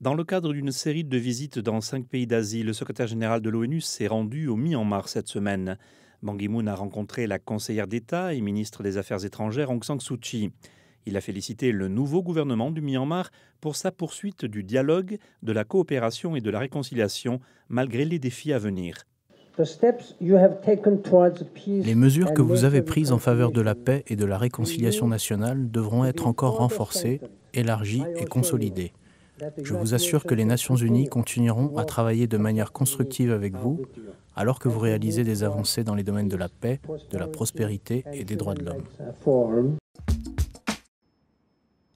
Dans le cadre d'une série de visites dans 5 pays d'Asie, le secrétaire général de l'ONU s'est rendu au Myanmar cette semaine. Ban Ki-moon a rencontré la conseillère d'État et ministre des Affaires étrangères Aung San Suu Kyi. Il a félicité le nouveau gouvernement du Myanmar pour sa poursuite du dialogue, de la coopération et de la réconciliation, malgré les défis à venir. Les mesures que vous avez prises en faveur de la paix et de la réconciliation nationale devront être encore renforcées, élargies et consolidées. Je vous assure que les Nations Unies continueront à travailler de manière constructive avec vous, alors que vous réalisez des avancées dans les domaines de la paix, de la prospérité et des droits de l'homme.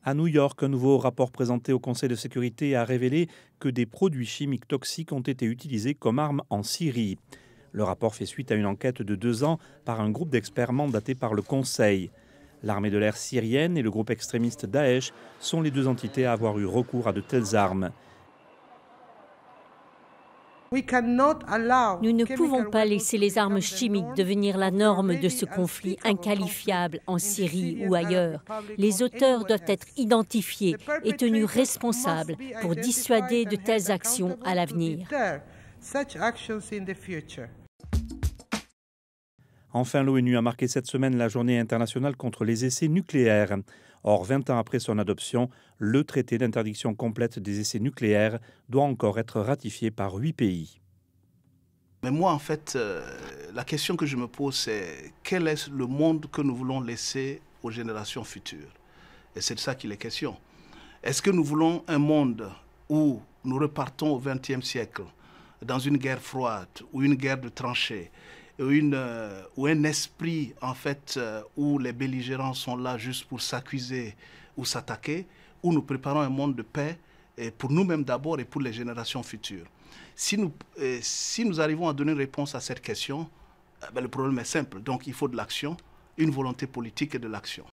À New York, un nouveau rapport présenté au Conseil de sécurité a révélé que des produits chimiques toxiques ont été utilisés comme armes en Syrie. Le rapport fait suite à une enquête de 2 ans par un groupe d'experts mandaté par le Conseil. L'armée de l'air syrienne et le groupe extrémiste Daesh sont les 2 entités à avoir eu recours à de telles armes. Nous ne pouvons pas laisser les armes chimiques devenir la norme de ce conflit inqualifiable en Syrie ou ailleurs. Les auteurs doivent être identifiés et tenus responsables pour dissuader de telles actions à l'avenir. Enfin, l'ONU a marqué cette semaine la journée internationale contre les essais nucléaires. Or, 20 ans après son adoption, le traité d'interdiction complète des essais nucléaires doit encore être ratifié par 8 pays. Mais moi, en fait, la question que je me pose, c'est quel est le monde que nous voulons laisser aux générations futures? Et c'est de ça qu'il est question. Est-ce que nous voulons un monde où nous repartons au XXe siècle, dans une guerre froide ou une guerre de tranchées, ou un esprit, en fait, où les belligérants sont là juste pour s'accuser ou s'attaquer, où nous préparons un monde de paix pour nous-mêmes d'abord et pour les générations futures. Si nous arrivons à donner une réponse à cette question, le problème est simple. Donc il faut de l'action, une volonté politique et de l'action.